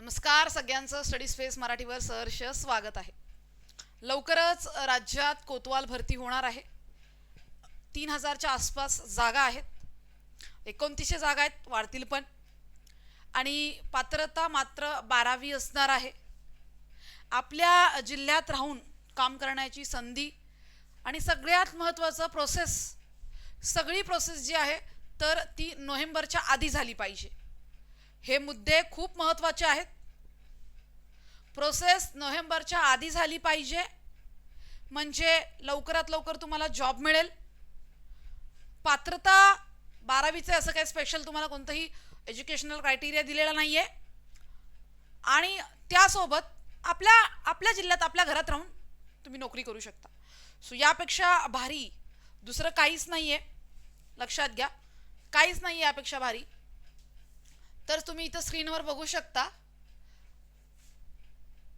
नमस्कार सगळ्यांचं study space मराठीवर सहर्ष स्वागत आहे. लवकरच राज्यात कोतवाल भरती होणार आहे. 3000च्या आसपास जागा आहेत. 2900 जागा आहेत, वाढतील पण. आणि पात्रता मात्र 12वी असणार आहे. आपल्या जिल्ह्यात राहून काम करण्याची संधी आणि सगळ्यात महत्त्वाचं सगळी प्रोसेस जी आहे तर ती नोव्हेंबरच्या आधी झाली पाहिजे. हे मुद्दे खूप महत्त्वाचे आहेत. प्रोसेस नोव्हेंबरच्या आधी झाली पाहिजे म्हणजे लवकरात लवकर तुम्हाला जॉब मिळेल. पात्रता 12वीचे असं काही स्पेशल तुम्हाला कोणतंही एज्युकेशनल क्रायटेरिया दिलेला नाही आहे. आणि त्यासोबत आपल्या जिल्ह्यात आपल्या घरात राहून तुम्ही नोकरी करू शकता. सो यापेक्षा भारी दुसरं काहीच नाही आहे. लक्षात घ्या, काहीच नाही आहे यापेक्षा भारी. तर तुम्ही इथं स्क्रीनवर बघू शकता,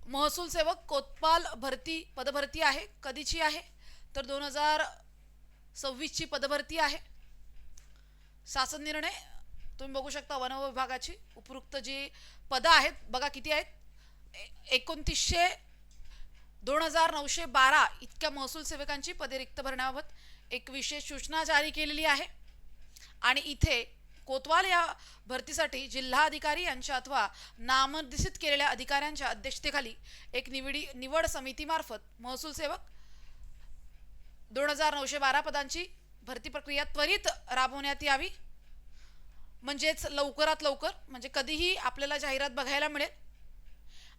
महसूल सेवक कोतवाल भरती पदभरती आहे. कधीची आहे तर 2026ची पदभरती आहे. शासन निर्णय तुम्ही बघू शकता. वन विभागाची उपयुक्त जी पदं आहेत बघा किती आहेत. 2900 2912 इतक्या महसूल सेवकांची पदे रिक्त भरण्याबाबत एक विशेष सूचना जारी केलेली आहे. आणि इथे कोतवाल या भरतीसाठी जिल्हाधिकारी यांच्या अथवा नामनिर्देशित केलेल्या अधिकाऱ्यांच्या अध्यक्षतेखाली एक निवड समितीमार्फत महसूल सेवक 2912 पदांची भरती प्रक्रिया त्वरित राबवण्यात यावी. म्हणजेच लवकरात लवकर, म्हणजे कधीही आपल्याला जाहिरात बघायला मिळेल.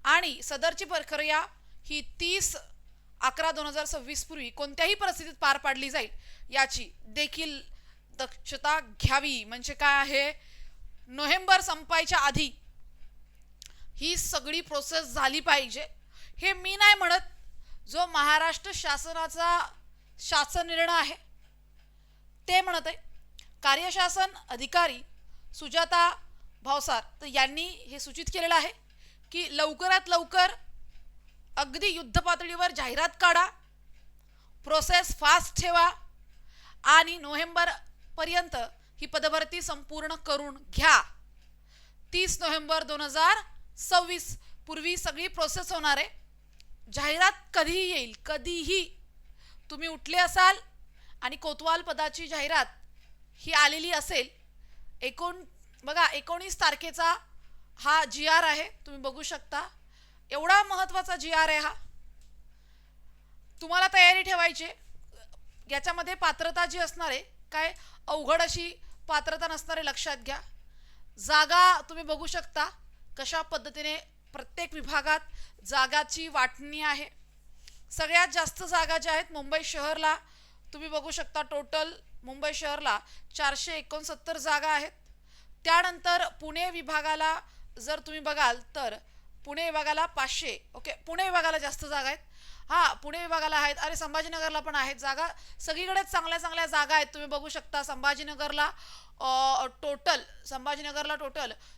आणि सदरची प्रक्रिया ही 30/11/2026 पूर्वी कोणत्याही परिस्थितीत पार पाडली जाईल याची देखील दक्षता घ्यावी. म्हणजे काय आहे, नोव्हेंबर संपायच्या आधी ही सगळी प्रोसेस झाली पाहिजे. हे मी नाही म्हणत, जो महाराष्ट्र शासनाचा शासन निर्णय आहे ते म्हणत आहे. कार्यशासन अधिकारी सुजाता भावसार तर यांनी हे सूचित केलेलं आहे की लवकरात लवकर अगदी युद्ध पातळीवर जाहिरात काढा, प्रोसेस फास्ट ठेवा आणि नोव्हेंबर पर्यंत ही पदभरती संपूर्ण करून घ्या. 30 नोव्हेंबर 2026 पूर्वी सगळी प्रोसेस होणार आहे. जाहिरात कधीही येईल, कधीही तुम्ही उठले असाल आणि कोतवाल पदाची जाहिरात ही आलेली असेल. 19 तारखेचा हा GR आहे, तुम्ही बघू शकता. एवढा महत्त्वाचा GR आहे हा. तुम्हाला तयारी ठेवायची. याच्यामध्ये पात्रता जी असणार आहे काय अवघड अशी पात्रता नसणार आहे, लक्षात घ्या. जागा तुम्ही बघू शकता कशा पद्धतीने प्रत्येक विभागात जागाची वाटणी आहे. सगळ्यात जास्त जागा ज्या आहेत मुंबई शहरला तुम्ही बघू शकता. टोटल मुंबई शहरला 469 जागा आहेत. त्यानंतर पुणे विभागाला जर तुम्ही बघाल तर पुणे विभागाला 500. ओके, पुणे विभागाला जास्त जागा आहेत. पुणे विभागाला आहेत. अरे संभाजीनगरला पण आहेत जागा. सगळीकडेच चांगल्या चांगल्या जागा आहेत. तुम्ही बघू शकता संभाजीनगरला टोटल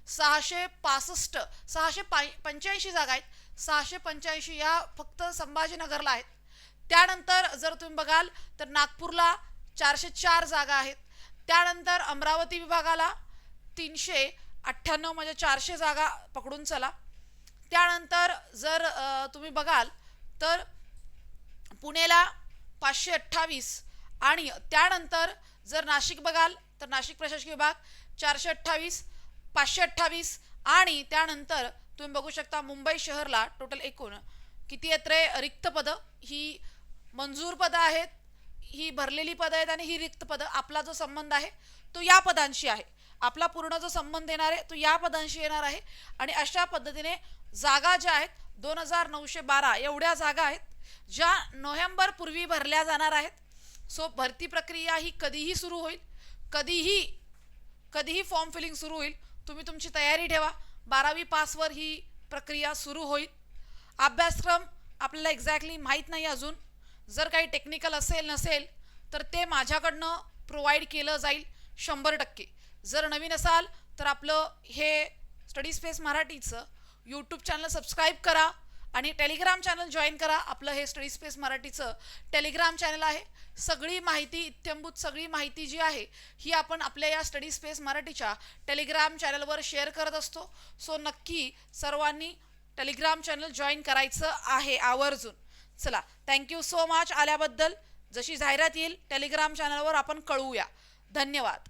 685 जागा आहेत. 685 या फक्त संभाजीनगरला आहेत. त्यानंतर जर तुम्ही बघाल तर नागपूरला 404 जागा आहेत. त्यानंतर अमरावती विभागाला 398 म्हणजे 400 जागा पकडून चला. त्यानंतर जर तुम्ही बघाल तर पुणेला 528 आणि त्यानंतर जर नाशिक बघाल तर नाशिक प्रशासकीय विभाग 428 528 आणि त्यानंतर तुम्ही बघू शकता मुंबई शहरला टोटल एकूण किती आहेत रे रिक्त पदं. ही मंजूर पदं आहेत, ही भरलेली पदं आहेत आणि ही रिक्त पदं. आपला जो संबंध आहे तो या पदांशी आहे. आपला पूर्ण जो संबंध येणार आहे तो या पदांशी येणार आहे. आणि अशा पद्धतीने जागा ज्या आहेत 2912 एवढ्या जागा आहेत ज्या नोव्हेंबर पूर्वी भरल्या जाणार आहेत. सो भरती प्रक्रिया ही कधीही सुरू होईल, कधीही फॉर्म फिलिंग सुरू होईल. तुम्ही तुमची तयारी ठेवा. 12वी पासवर ही प्रक्रिया सुरू होईल. अभ्यासक्रम आपल्याला एक्झॅक्टली माहीत नाही अजून. जर काही टेक्निकल असेल नसेल तर ते माझ्याकडनं प्रोव्हाइड केलं जाईल 100%. जर नवीन असाल तर आपलं हे स्टडी स्पेस मराठीचं यूट्यूब चॅनल सबस्क्राईब करा आणि टेलिग्राम चॅनल जॉईन करा. आपलं हे स्टडी स्पेस मराठीचं टेलिग्राम चॅनल आहे. सगळी माहिती इत्थंभूत सगळी माहिती जी आहे ही आपण आपल्या या स्टडी स्पेस मराठीच्या टेलिग्राम चॅनलवर शेअर करत असतो. सो नक्की सर्वांनी टेलिग्राम चॅनल जॉईन करायचं आहे आवर्जून. चला, थँक्यू सो मच आल्याबद्दल. जशी जाहिरात येईल टेलिग्राम चॅनलवर आपण कळवूया. धन्यवाद.